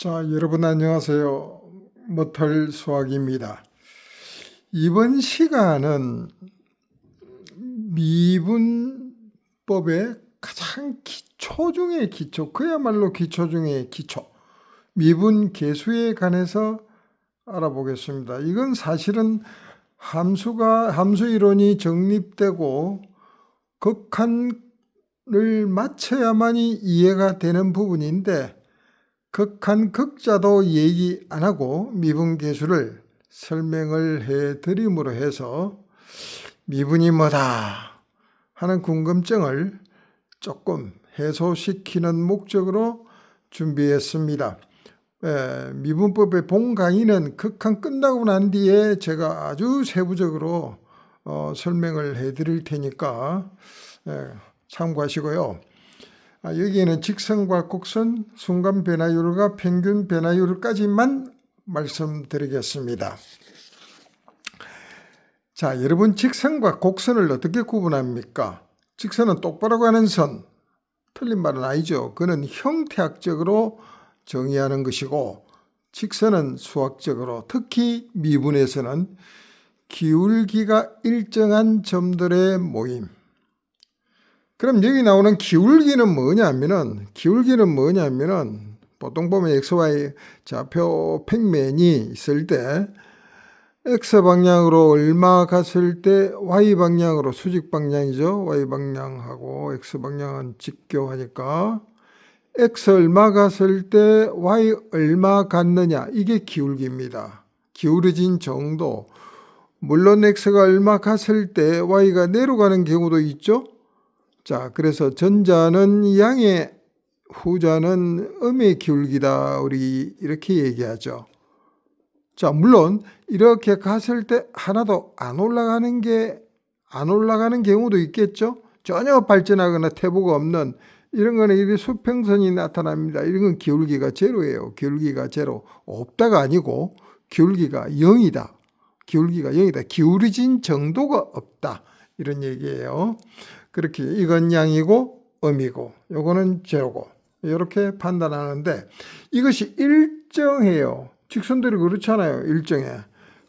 자, 여러분 안녕하세요. 머털 수학입니다. 이번 시간은 미분법의 가장 기초 중의 기초, 그야말로 기초 중의 기초, 미분 계수에 관해서 알아보겠습니다. 이건 사실은 함수 이론이 정립되고 극한을 맞춰야만이 이해가 되는 부분인데 극한 극자도 얘기 안 하고 미분계수를 설명을 해 드림으로 해서 미분이 뭐다 하는 궁금증을 조금 해소시키는 목적으로 준비했습니다. 미분법의 본 강의는 극한 끝나고 난 뒤에 제가 아주 세부적으로 설명을 해 드릴 테니까 참고하시고요. 여기에는 직선과 곡선, 순간 변화율과 평균 변화율까지만 말씀드리겠습니다. 자, 여러분 직선과 곡선을 어떻게 구분합니까? 직선은 똑바로 가는 선, 틀린 말은 아니죠. 그는 형태학적으로 정의하는 것이고 직선은 수학적으로, 특히 미분에서는 기울기가 일정한 점들의 모임. 그럼 여기 나오는 기울기는 뭐냐면은 보통 보면 XY 좌표 평면이 있을 때 X방향으로 얼마 갔을 때 Y방향으로 수직 방향이죠. Y방향하고 X방향은 직교하니까 X 얼마 갔을 때 Y 얼마 갔느냐, 이게 기울기입니다. 기울어진 정도. 물론 X가 얼마 갔을 때 Y가 내려가는 경우도 있죠. 자, 그래서 전자는 양의, 후자는 음의 기울기다, 우리 이렇게 얘기하죠. 자, 물론 이렇게 갔을 때 하나도 안 올라가는 경우도 있겠죠. 전혀 발전하거나 퇴보가 없는 이런 거는 이 수평선이 나타납니다. 이런 건 기울기가 제로예요. 기울기가 제로. 없다가 아니고 기울기가 0이다. 기울기가 0이다. 기울어진 정도가 없다. 이런 얘기예요. 그렇게 이건 양이고 음이고 요거는 제로고 이렇게 판단하는데 이것이 일정해요. 직선들이 그렇잖아요. 일정해.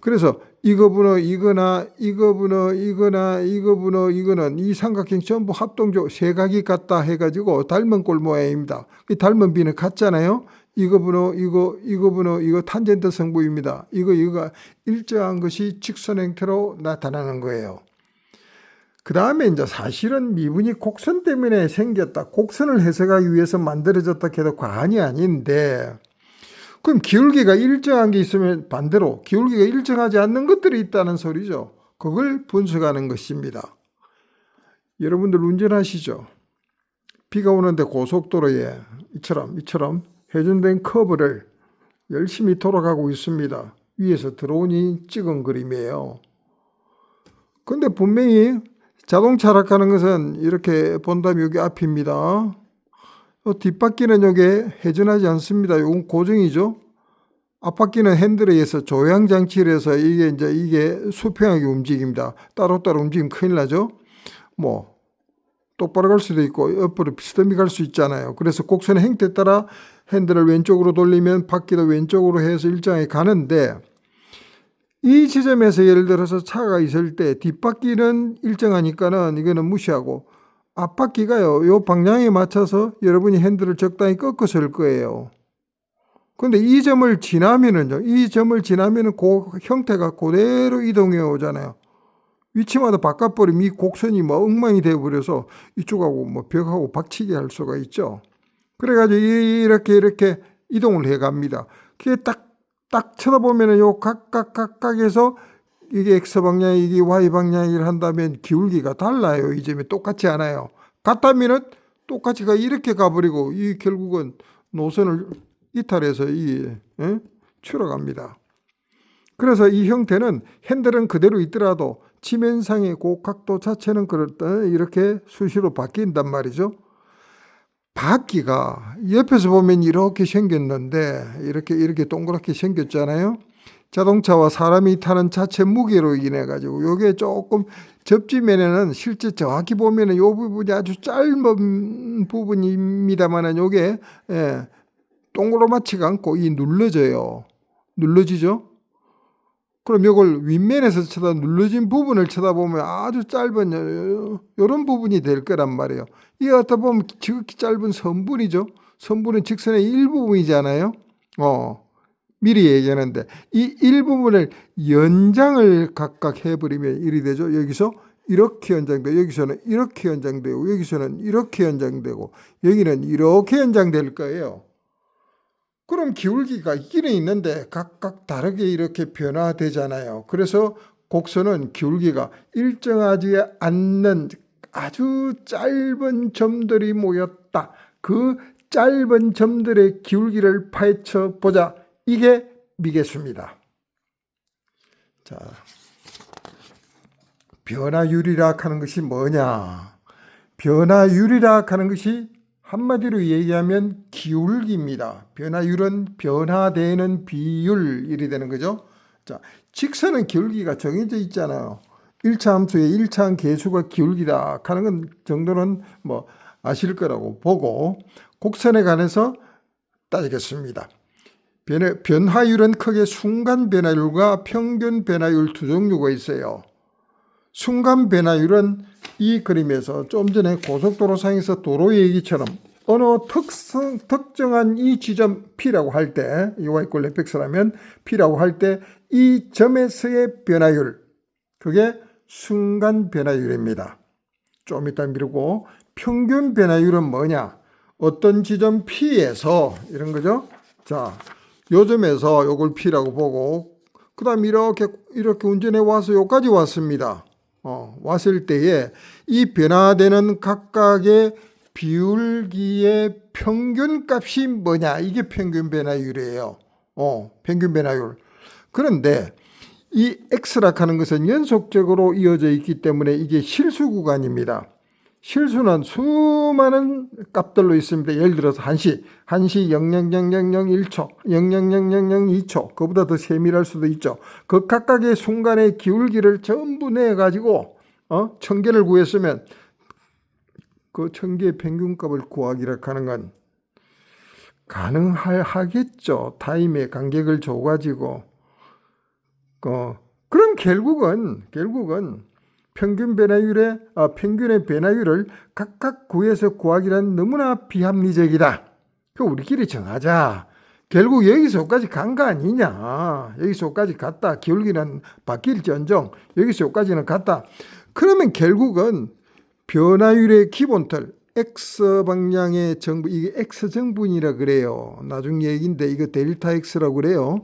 그래서 이거 분호 이거나 이거 분호 이거나 이거 분호 이거는 이 삼각형 전부 합동적 세각이 같다 해가지고 닮은 꼴 모양입니다. 이 닮은 비는 같잖아요. 이거 분호 이거 분호 이거 탄젠트 성부입니다. 이거가 일정한 것이 직선 형태로 나타나는 거예요. 그 다음에 이제 사실은 미분이 곡선 때문에 생겼다, 곡선을 해석하기 위해서 만들어졌다 해도 과언이 아닌데, 그럼 기울기가 일정한 게 있으면 반대로 기울기가 일정하지 않는 것들이 있다는 소리죠. 그걸 분석하는 것입니다. 여러분들 운전하시죠? 비가 오는데 고속도로에 이처럼 회전된 커브를 열심히 돌아가고 있습니다. 위에서 드론이 찍은 그림이에요. 근데 분명히 자동차라고 하는 것은 이렇게 본다면 여기 앞입니다. 뒷바퀴는 여기 회전하지 않습니다. 이건 고정이죠. 앞바퀴는 핸들에 의해서 조향 장치를 해서 이게 수평하게 움직입니다. 따로따로 움직이면 큰일 나죠. 뭐 똑바로 갈 수도 있고 옆으로 비스듬히 갈 수 있잖아요. 그래서 곡선의 행태에 따라 핸들을 왼쪽으로 돌리면 바퀴도 왼쪽으로 해서 일정하게 가는데, 이 지점에서 예를 들어서 차가 있을 때 뒷바퀴는 일정하니까는 이거는 무시하고 앞바퀴가요, 요 방향에 맞춰서 여러분이 핸들을 적당히 꺾어서 할 거예요. 근데 이 점을 지나면은 그 형태가 그대로 이동해 오잖아요. 위치마다 바꿔버리면 이 곡선이 뭐 엉망이 되어버려서 이쪽하고 뭐 벽하고 박치게 할 수가 있죠. 그래가지고 이렇게 이동을 해 갑니다. 그게 딱 쳐다보면은 요 각각에서 이게 X방향이 이게 Y방향을 한다면 기울기가 달라요. 이 점이 똑같지 않아요. 같다면은 똑같이 이렇게 가버리고 이 결국은 노선을 이탈해서 추락합니다. 그래서 이 형태는 핸들은 그대로 있더라도 지면상의 그 각도 자체는 이렇게 수시로 바뀐단 말이죠. 바퀴가 옆에서 보면 이렇게 생겼는데 이렇게 동그랗게 생겼잖아요. 자동차와 사람이 타는 자체 무게로 인해 가지고 요게 조금 접지면에는 실제 정확히 보면은 요 부분이 아주 짧은 부분입니다만은 요게 동그랗지가 않고 이 눌러져요. 눌러지죠? 그럼 이걸 윗면에서 눌러진 부분을 쳐다보면 아주 짧은 이런 부분이 될 거란 말이에요. 이게 어떻게 보면 지극히 짧은 선분이죠. 선분은 직선의 일부분이잖아요. 미리 얘기하는데 이 일부분을 연장을 각각 해버리면 이리 되죠. 여기서 이렇게 연장되고 여기서는 이렇게 연장되고 여기서는 이렇게 연장되고 여기는 이렇게 연장될 거예요. 그럼 기울기가 있기는 있는데 각각 다르게 이렇게 변화되잖아요. 그래서 곡선은 기울기가 일정하지 않는 아주 짧은 점들이 모였다. 그 짧은 점들의 기울기를 파헤쳐 보자. 이게 미계수입니다. 자, 변화율이라 하는 것이 뭐냐? 변화율이라 하는 것이 한마디로 얘기하면 기울기입니다. 변화율은 변화되는 비율 이리 되는 거죠. 자, 직선은 기울기가 정해져 있잖아요. 1차 함수의 1차 계수가 기울기다 하는 건 정도는 뭐 아실 거라고 보고 곡선에 관해서 따지겠습니다. 변화율은 크게 순간 변화율과 평균 변화율 두 종류가 있어요. 순간 변화율은 이 그림에서 좀 전에 고속도로상에서 도로 얘기처럼 어느 특정한 이 지점 P라고 할 때, 이 y = fx라면 P라고 할 때 이 점에서의 변화율, 그게 순간 변화율입니다. 좀 이따 미루고 평균 변화율은 뭐냐? 어떤 지점 P에서 이런 거죠. 자, 요 점에서 요걸 P라고 보고 그 다음 이렇게 운전해 와서 여기까지 왔습니다. 왔을 때에 이 변화되는 각각의 비율기의 평균 값이 뭐냐? 이게 평균 변화율이에요. 평균 변화율. 그런데 이 X라 하는 것은 연속적으로 이어져 있기 때문에 이게 실수 구간입니다. 실수는 수많은 값들로 있습니다. 예를 들어서 1시 00001초, 00002초, 그보다 더 세밀할 수도 있죠. 그 각각의 순간의 기울기를 전부 내가지고 1000개를 구했으면 그 1000개의 평균값을 구하기라 하는 건 가능하겠죠. 타임의 간격을 줘가지고 그럼 결국은 평균의 변화율을 각각 구해서 구하기란 너무나 비합리적이다. 그 우리끼리 정하자. 결국 여기서까지 간 거 아니냐. 여기서까지 갔다. 기울기는 바뀔지언정 여기서 여기까지는 갔다. 그러면 결국은 변화율의 기본틀 X방향의 정분, 이게 X정분이라 그래요. 나중 얘기인데 이거 델타 X라고 그래요.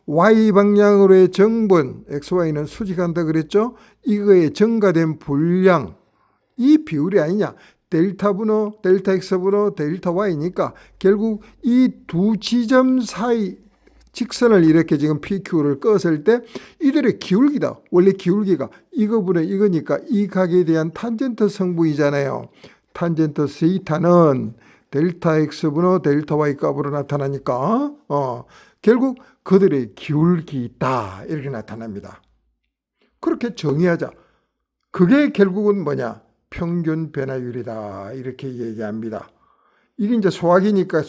Y방향으로의 정분, XY는 수직한다 그랬죠? 이거의 증가된 분량, 이 비율이 아니냐? 델타 X분호 델타 Y니까 결국 이 두 지점 사이 직선을 이렇게 지금 PQ를 껐을 때 이들의 기울기다. 원래 기울기가 이거분의 이거니까 이 각에 대한 탄젠트 성분이잖아요. 탄젠트 세타는 델타 X분호 델타 Y 값으로 나타나니까 결국 그들의 기울기다 이렇게 나타납니다. 그렇게 정의하자. 그게 결국은 뭐냐? 평균 변화율이다 이렇게 얘기합니다. 이게 이제 소화기니까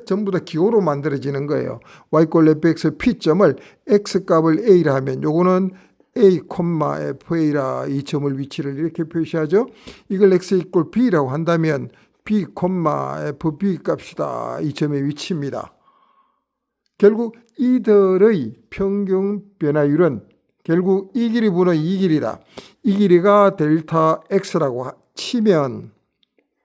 전부 다 기호로 만들어지는 거예요. y = fx p점을 x값을 a라 하면 요거는 a, fa라 이 점을 위치를 이렇게 표시하죠. 이걸 x = b라고 한다면 b, fb 값이다 이 점의 위치입니다. 결국 이들의 평균 변화율은 결국 이 길이 분의 이 길이다. 이 길이가 델타 X라고 치면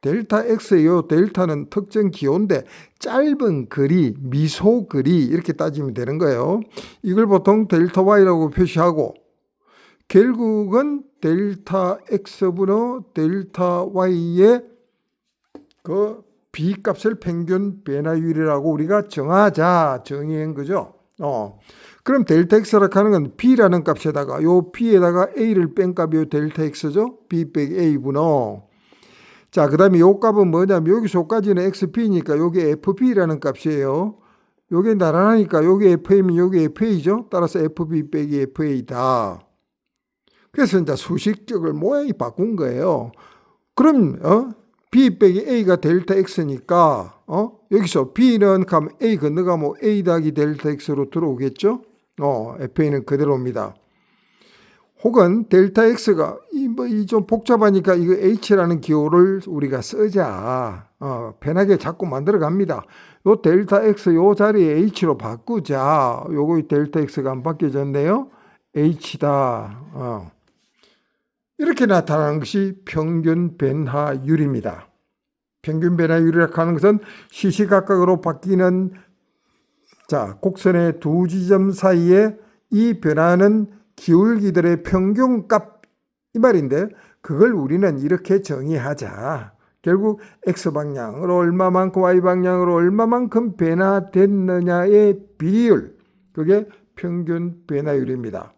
델타 X예요. 델타는 특정 기호인데 짧은 거리, 미소 거리 이렇게 따지면 되는 거예요. 이걸 보통 델타 Y라고 표시하고 결국은 델타 X분의 델타 Y의 그 B값을 평균 변화율이라고 우리가 정의한 거죠. 그럼 델타 X라고 하는 건 B라는 값에다가 요 B에다가 A를 뺀 값이 요 델타 X죠. B 빼기 A분호. 자, 그 다음에 요 값은 뭐냐면 여기서 여기까지는 XP니까 요게 FB라는 값이에요. 요게 나란하니까 요게 FM이 요게 FA죠. 따라서 FB 빼기 FA다. 그래서 이제 수식적을 모양이 바꾼 거예요. 그럼 B 빼기 A가 델타 X니까 여기서 B는 가면 A 건너가면 A 더하기 델타 X로 들어오겠죠? FA는 그대로입니다. 혹은 델타 X가 이 좀 복잡하니까 이거 H라는 기호를 우리가 쓰자. 편하게 자꾸 만들어 갑니다. 요 델타 X 요 자리에 H로 바꾸자. 요거 델타 X가 안 바뀌어졌네요. H다. 이렇게 나타나는 것이 평균 변화율입니다. 평균 변화율이라고 하는 것은 시시각각으로 바뀌는 곡선의 두 지점 사이에 이 변화는 기울기들의 평균값 이 말인데 그걸 우리는 이렇게 정의하자. 결국 X방향으로 얼마만큼 Y방향으로 얼마만큼 변화됐느냐의 비율, 그게 평균 변화율입니다.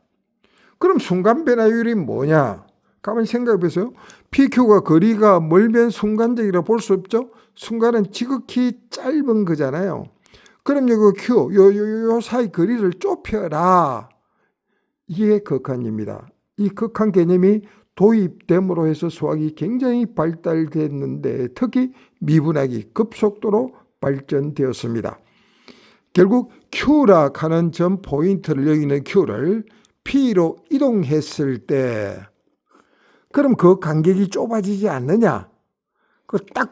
그럼 순간 변화율이 뭐냐? 가만히 생각해 보세요. PQ가 거리가 멀면 순간적이라 볼 수 없죠? 순간은 지극히 짧은 거잖아요. 그럼 여기 Q, 요 사이 거리를 좁혀라. 이게 극한입니다. 이 극한 개념이 도입됨으로 해서 수학이 굉장히 발달됐는데 특히 미분학이 급속도로 발전되었습니다. 결국 Q라 하는 점 포인트를 여기 있는 Q를 P로 이동했을 때 그럼 그 간격이 좁아지지 않느냐? 딱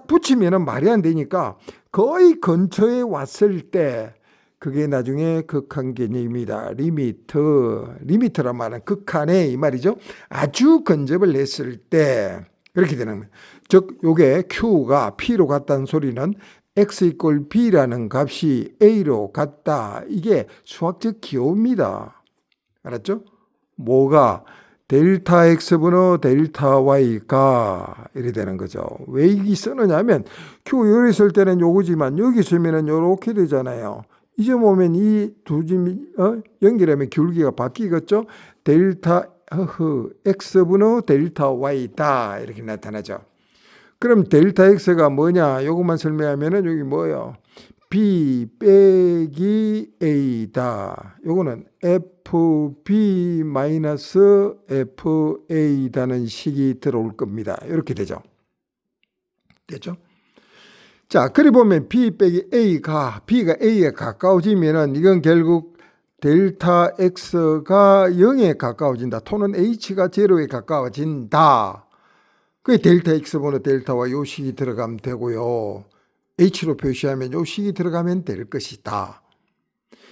붙이면은 말이 안 되니까 거의 근처에 왔을 때 그게 나중에 극한 개념입니다. 리미트란 말은 극한에 이 말이죠. 아주 근접을 했을 때 그렇게 되는 거예요. 즉 요게 Q가 P로 같다는 소리는 X = B라는 값이 A로 같다. 이게 수학적 기호입니다. 알았죠? 뭐가 델타 X분의 델타 Y가 이래 되는 거죠. 왜 이게 쓰느냐 하면 Q 여기 있을 때는 요거지만 여기 있으면 요렇게 되잖아요. 이제 보면 이 두 점이 연결하면 기울기가 바뀌겠죠. 델타 X분의 델타 Y다 이렇게 나타나죠. 그럼 델타 X가 뭐냐? 요것만 설명하면은 여기 뭐예요? B 빼기 A다. 요거는 FB 마이너스 FA다는 식이 들어올 겁니다. 이렇게 되죠. 됐죠? 자, 그리 보면 B 빼기 A가 B가 A에 가까워지면은 이건 결국 델타 X가 0에 가까워진다. 또는 H가 0에 가까워진다. 그게 델타 X분의 델타 Y 요 식이 들어가면 되고요. H로 표시하면 요 식이 들어가면 될 것이다.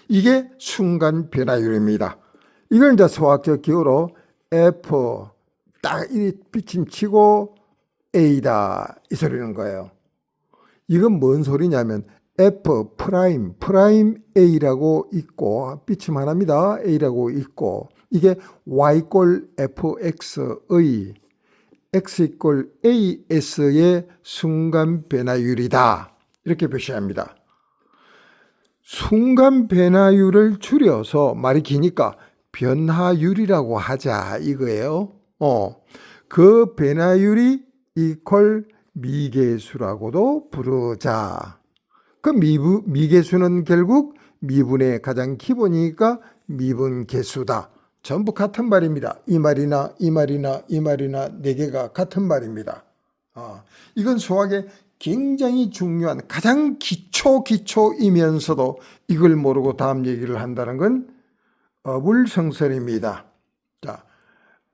이게 순간 변화율입니다. 이걸 이제 수학적 기호로 F 딱 이 비침치고 A다 이 소리는 거예요. 이건 뭔 소리냐면 F 프라임 A라고 있고 비침 하나입니다. A라고 있고 이게 Y = FX의 X = AS의 순간 변화율이다. 이렇게 표시합니다. 순간 변화율을 줄여서 말이 기니까 변화율이라고 하자 이거예요. 그 변화율이 이퀄 미계수라고도 부르자. 그 미계수는 결국 미분의 가장 기본이니까 미분계수다. 전부 같은 말입니다. 이 말이나 이 말이나 이 말이나 네 개가 같은 말입니다. 이건 수학의 굉장히 중요한 가장 기초이면서도 이걸 모르고 다음 얘기를 한다는 건 어불성설입니다. 자,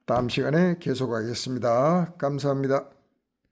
다음 시간에 계속하겠습니다. 감사합니다.